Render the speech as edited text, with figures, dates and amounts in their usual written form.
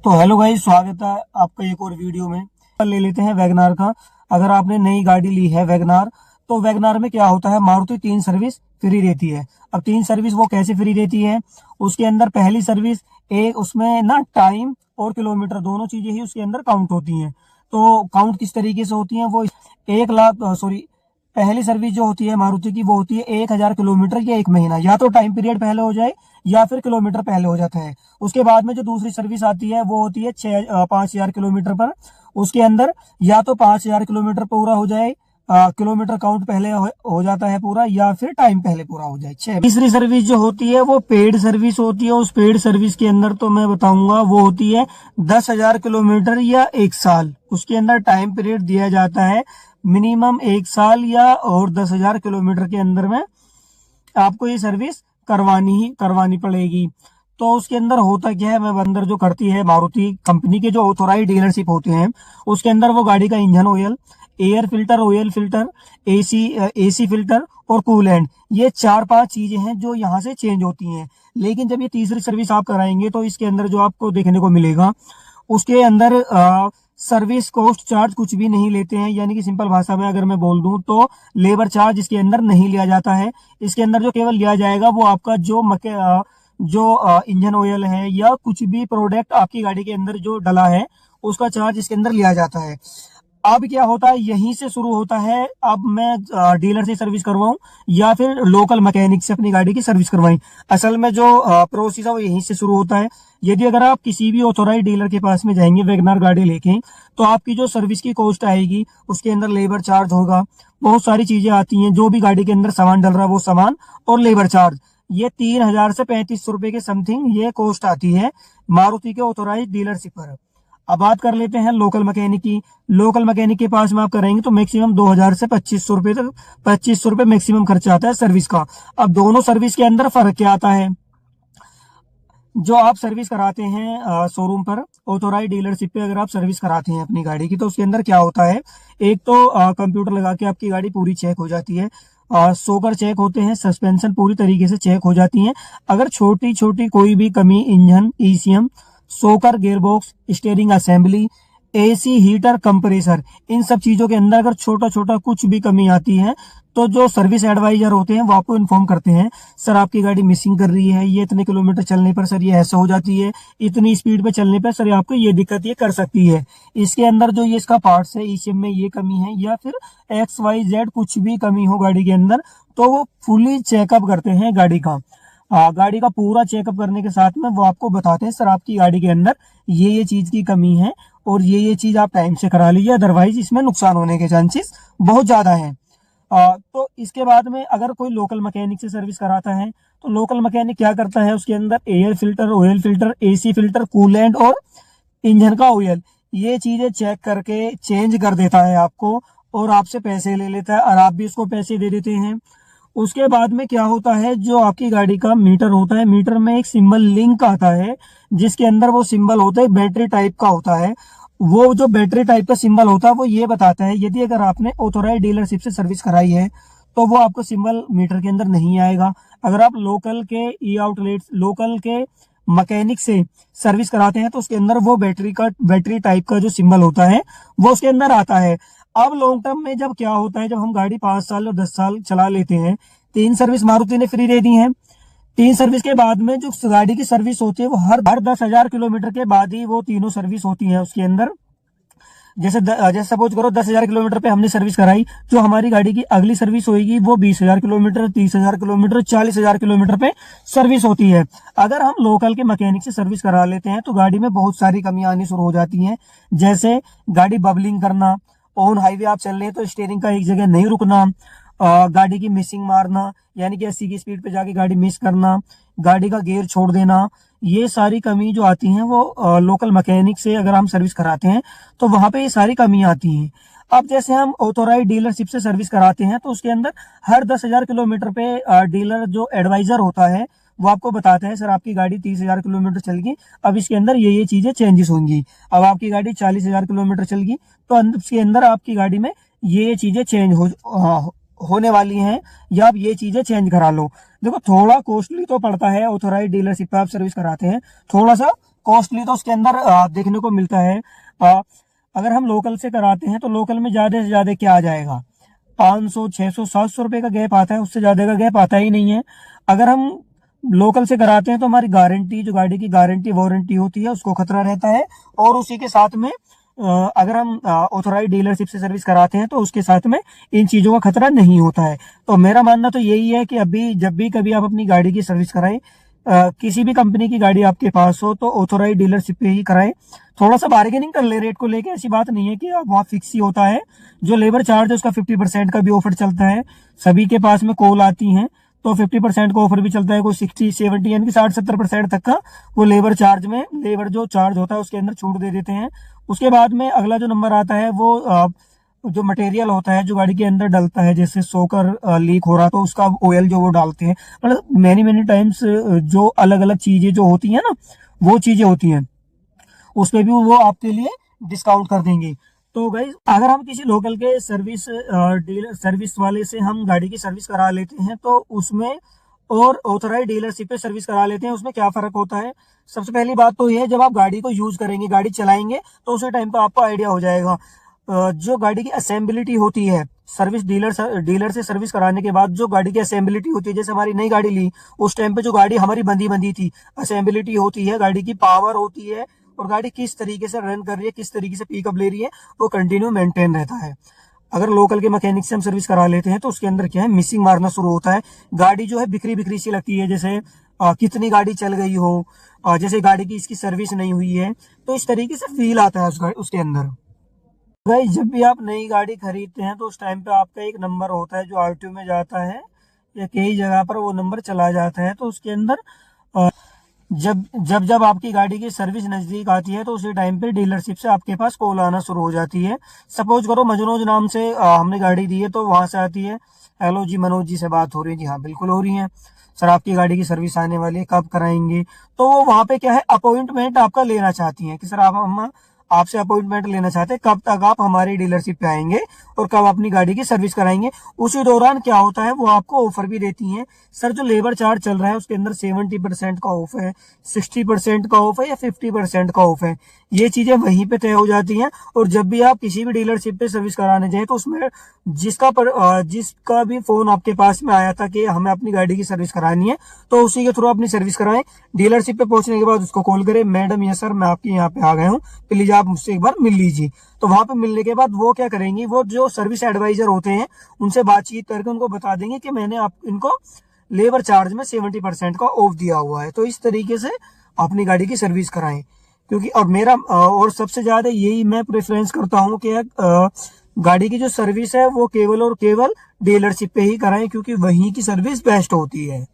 तो hello guys, स्वागत है आपका एक और वीडियो में। ले लेते हैं वैगनार का। अगर आपने नई गाड़ी ली है वैगनार, तो वैगनार में क्या होता है, मारुति 3 सर्विस फ्री देती है। अब 3 सर्विस वो कैसे फ्री देती है, उसके अंदर पहली सर्विस एक, उसमें ना टाइम और किलोमीटर दोनों चीजें ही उसके अंदर काउंट होती हैं। तो काउंट किस तरीके से होती हैं, वो 1 लाख सॉरी, पहली सर्विस जो होती है मारुति की वो होती है 1000 किलोमीटर या 1 महीना, या तो टाइम पीरियड पहले हो जाए या फिर किलोमीटर पहले हो जाता है। उसके बाद में जो दूसरी सर्विस आती है वो होती है 5000 किलोमीटर पर। उसके अंदर या तो 5000 किलोमीटर पूरा हो जाए, किलोमीटर काउंट पहले हो जाता है पूरा, या फिर टाइम पहले पूरा हो जाए 6। तीसरी सर्विस जो होती है वो पेड सर्विस होती है। उस पेड सर्विस के अंदर तो मैं बताऊंगा वो होती है 10,000 किलोमीटर या 1 साल। उसके अंदर टाइम पीरियड दिया जाता है मिनिमम 1 साल, या और 10,000 किलोमीटर के अंदर में आपको ये सर्विस करवानी पड़ेगी। तो उसके अंदर होता क्या है, मैं अंदर जो करती है मारुति कंपनी के जो ऑथोराइज डीलरशिप होते हैं, उसके अंदर वो गाड़ी का engine oil, air filter, oil filter, AC filter और कूलेंट, ये 4-5 चीजें हैं जो यहाँ से चेंज होती हैं। लेकिन जब ये तीसरी सर्विस आप कराएंगे तो इसके अंदर जो आपको देखने को मिलेगा, उसके अंदर सर्विस कॉस्ट चार्ज कुछ भी नहीं लेते हैं। यानी कि सिंपल भाषा में अगर मैं बोल दूं तो लेबर चार्ज इसके अंदर नहीं लिया जाता है। इसके अंदर जो केवल लिया जाएगा वो आपका जो इंजन ऑयल है या कुछ भी प्रोडक्ट आपकी गाड़ी के अंदर जो डला है उसका चार्ज इसके अंदर लिया जाता है। अब क्या होता है, यहीं से शुरू होता है, अब मैं डीलर से सर्विस करवाऊं या फिर लोकल मैकेनिक से अपनी गाड़ी की सर्विस करवाई। असल में जो प्रोसेस है वो यहीं से शुरू होता है। यदि अगर आप किसी भी ऑथोराइज डीलर के पास में जाएंगे वैगनार गाड़ी लेके, तो आपकी जो सर्विस की कॉस्ट आएगी उसके अंदर लेबर चार्ज होगा, बहुत सारी चीजें आती हैं, जो भी गाड़ी के अंदर सामान डल रहा है वो सामान और लेबर चार्ज, ये 3000 से 3500 रुपए के समथिंग ये कॉस्ट आती है मारुति के ऑथोराइज डीलरशिप पर। अब बात कर लेते हैं लोकल मैकेनिक की। लोकल मैकेनिक के पास में आप कराएंगे तो मैक्सिमम 2000 से 2500 रुपए तक, 2500 रुपए मैक्सिमम खर्चा आता है सर्विस का। अब दोनों सर्विस के अंदर फर्क क्या आता है, जो आप सर्विस कराते हैं शोरूम पर ऑथोराइज डीलरशिप पे अगर आप सर्विस कराते हैं अपनी गाड़ी की, तो उसके अंदर क्या होता है, एक तो कंप्यूटर लगा के आपकी गाड़ी पूरी चेक हो जाती है, सोकर चेक होते हैं, सस्पेंशन पूरी तरीके से चेक हो जाती है। अगर छोटी छोटी कोई भी कमी, engine, ECM, shocker, gearbox, steering assembly, AC, heater, compressor, इन सब चीजों के अंदर अगर छोटा छोटा कुछ भी कमी आती है तो जो सर्विस एडवाइजर होते हैं वो आपको इन्फॉर्म करते हैं, सर आपकी गाड़ी मिसिंग कर रही है, ये इतने किलोमीटर चलने पर सर ये ऐसा हो जाती है, इतनी स्पीड पे चलने पर सर आपको ये दिक्कत ये कर सकती है। इसके अंदर जो ये इसका पार्ट्स है, ईसीएम में ये कमी है, या फिर XYZ कुछ भी कमी हो गाड़ी के अंदर, तो वो फुली चेकअप करते हैं गाड़ी का। गाड़ी का पूरा चेकअप करने के साथ में वो आपको बताते हैं, सर आपकी गाड़ी के अंदर ये चीज की कमी है और ये चीज आप टाइम से करा लीजिए, अदरवाइज इसमें नुकसान होने के चांसेस बहुत ज्यादा हैं। तो इसके बाद में अगर कोई लोकल मैकेनिक से सर्विस कराता है तो लोकल मैकेनिक क्या करता है, उसके अंदर air filter, oil filter, AC filter, coolant और इंजन का ऑयल, ये चीजें चेक करके चेंज कर देता है आपको, और आपसे पैसे ले लेता है और आप भी उसको पैसे दे देते हैं। उसके बाद में क्या होता है, जो आपकी गाड़ी का मीटर होता है, मीटर में एक सिंबल लिंक आता है, जिसके अंदर वो सिंबल होता है बैटरी टाइप का होता है। वो जो बैटरी टाइप का सिंबल होता है वो ये बताता है, यदि अगर आपने ऑथोराइज डीलरशिप से सर्विस कराई है तो वो आपको सिंबल मीटर के अंदर नहीं आएगा। अगर आप लोकल के ई आउटलेट, लोकल के मैकेनिक से सर्विस कराते हैं तो उसके अंदर वो बैटरी टाइप का जो सिंबल होता है वो उसके अंदर आता है। अब लॉन्ग टर्म में जब क्या होता है, जब हम गाड़ी 5 साल और 10 साल चला लेते हैं, 3 सर्विस मारुति ने फ्री दे दी है। 3 सर्विस के बाद में जो गाड़ी की सर्विस होती है वो हर 10,000 किलोमीटर के बाद ही वो तीनों सर्विस होती है उसके अंदर। जैसे सपोज करो 10,000 किलोमीटर पे हमने सर्विस कराई, जो हमारी गाड़ी की अगली सर्विस होगी वो 20,000 किलोमीटर, 30,000 किलोमीटर, 40,000 किलोमीटर पे सर्विस होती है। अगर हम लोकल के मैकेनिक से सर्विस करा लेते हैं तो गाड़ी में बहुत सारी कमियां आनी शुरू हो जाती हैं, जैसे गाड़ी बबलिंग करना, ऑन हाईवे आप चल रहे हैं तो स्टीयरिंग का एक जगह नहीं रुकना, गाड़ी की मिसिंग मारना, यानी कि 80 की स्पीड पे जाके गाड़ी मिस करना, गाड़ी का गियर छोड़ देना, ये सारी कमी जो आती हैं वो लोकल मैकेनिक से अगर हम सर्विस कराते हैं तो वहां पे ये सारी कमी आती हैं। अब जैसे हम ऑथोराइज डीलरशिप से सर्विस कराते हैं तो उसके अंदर हर 10,000 किलोमीटर पे डीलर जो एडवाइजर होता है वो आपको बताता है, सर आपकी गाड़ी 30,000 किलोमीटर चल गई, अब इसके अंदर ये चीजें चेंजेस होंगी। अब आपकी गाड़ी 40,000 किलोमीटर चल गई तो इसके अंदर आपकी गाड़ी में ये चीजें चेंज होने वाली हैं, या आप ये चीजें चेंज करा लो। देखो थोड़ा कॉस्टली तो पड़ता है, ऑथोराइज डीलरशिप पे आप सर्विस कराते हैं, थोड़ा सा कॉस्टली तो उसके अंदर देखने को मिलता है। अगर हम लोकल से कराते हैं तो लोकल में ज्यादा से ज्यादा क्या आ जाएगा, 500 600 700 रुपए का गैप आता है, उससे ज्यादा का गैप आता ही नहीं है। अगर हम लोकल से कराते हैं तो हमारी गारंटी, जो गाड़ी की गारंटी वारंटी होती है, उसको खतरा रहता है। और उसी के साथ में अगर हम ऑथोराइज डीलरशिप से सर्विस कराते हैं तो उसके साथ में इन चीजों का खतरा नहीं होता है। तो मेरा मानना तो यही है कि अभी जब भी कभी आप अपनी गाड़ी की सर्विस कराएं, किसी भी कंपनी की गाड़ी आपके पास हो तो ऑथोराइज डीलरशिप पे ही कराएं। थोड़ा सा बार्गेनिंग कर ले रेट को लेके, ऐसी बात नहीं है कि आप वहाँ फिक्स ही होता है। जो लेबर चार्ज है उसका 50% का भी ऑफर चलता है, सभी के पास में कॉल आती हैं तो 50% का ऑफर भी चलता है। कोई 60 70 यानी कि 60-70% तक का वो लेबर चार्ज में, लेबर जो चार्ज होता है उसके अंदर छूट दे देते हैं। उसके बाद में अगला जो नंबर आता है वो जो मटेरियल होता है जो गाड़ी के अंदर डलता है, जैसे सोकर लीक हो रहा तो उसका ऑयल जो वो डालते हैं, मतलब मैनी टाइम्स जो अलग अलग चीजें जो होती है ना, वो चीजें होती हैं, उस पे भी वो आपके लिए डिस्काउंट कर देंगे। तो गाइज अगर हम किसी लोकल के सर्विस डीलर सर्विस वाले से हम गाड़ी की सर्विस करा लेते हैं तो उसमें, और ऑथराइज डीलरशिप पे सर्विस करा लेते हैं, उसमें क्या फर्क होता है। सबसे पहली बात तो ये है, जब आप गाड़ी को यूज करेंगे, गाड़ी चलाएंगे तो उसी टाइम पे आपको आइडिया हो जाएगा। जो गाड़ी की असेंबिलिटी होती है, सर्विस डीलर से सर्विस कराने के बाद जो गाड़ी की असेंबिलिटी होती है, जैसे हमारी नई गाड़ी ली उस टाइम पे जो गाड़ी हमारी बंदी थी, असेंबिलिटी होती है, गाड़ी की पावर होती है, और गाड़ी किस तरीके से रन कर रही है, किस तरीके से पिकअप ले रही है, वो कंटिन्यू मेंटेन रहता है। अगर लोकल के मैकेनिक से हम सर्विस करा लेते हैं तो उसके अंदर क्या है, मिसिंग मारना शुरू होता है। गाड़ी जो है बिखरी बिखरी सी लगती है, जैसे कितनी गाड़ी चल गई हो, जैसे गाड़ी की इसकी सर्विस नहीं हुई है, तो इस तरीके से फील आता है उसके अंदर। गाइस जब भी आप नई गाड़ी खरीदते हैं तो उस टाइम पे आपका एक नंबर होता है जो आरटीओ में जाता है, या कई जगह पर वो नंबर चला जाता है। तो उसके अंदर जब जब जब आपकी गाड़ी की सर्विस नजदीक आती है तो उसी टाइम पे डीलरशिप से आपके पास कॉल आना शुरू हो जाती है। सपोज करो मनोज नाम से हमने गाड़ी दी है, तो वहां से आती है, हेलो जी मनोज जी से बात हो रही है? जी हाँ बिल्कुल हो रही है सर, आपकी गाड़ी की सर्विस आने वाली है, कब कराएंगे? तो वो वहां पे क्या है, अपॉइंटमेंट आपका लेना चाहती है कि सर आप हम आपसे अपॉइंटमेंट लेना चाहते हैं, कब तक आप हमारी डीलरशिप पे आएंगे और कब अपनी गाड़ी की सर्विस कराएंगे। उसी दौरान क्या होता है, वो आपको ऑफर भी देती हैं। सर जो लेबर चार्ज चल रहा है उसके अंदर 70% का ऑफ है, 60% का ऑफ है, या 50% का ऑफ है, ये चीजें वहीं पे तय हो जाती हैं। और जब भी आप किसी भी डीलरशिप पे सर्विस कराने जाए तो उसमें जिसका भी फोन आपके पास में आया था कि हमें अपनी गाड़ी की सर्विस करानी है, तो उसी के थ्रू अपनी सर्विस कराएं। डीलरशिप पे पहुंचने के बाद उसको कॉल करें, मैडम या सर मैं आपके यहाँ पे आ गया हूँ, प्लीज आप मुझसे एक बार मिल लीजिए। तो वहां पे मिलने के बाद वो क्या करेंगी, वो जो सर्विस एडवाइजर होते हैं उनसे बातचीत करके उनको बता देंगे कि मैंने आप इनको लेबर चार्ज में 70% का ऑफ दिया हुआ है। तो इस तरीके से अपनी गाड़ी की सर्विस कराएं। क्योंकि और मेरा और सबसे ज्यादा यही मैं प्रेफरेंस करता हूँ कि गाड़ी की जो सर्विस है वो केवल और केवल डीलरशिप पे ही कराएं, क्योंकि वहीं की सर्विस बेस्ट होती है।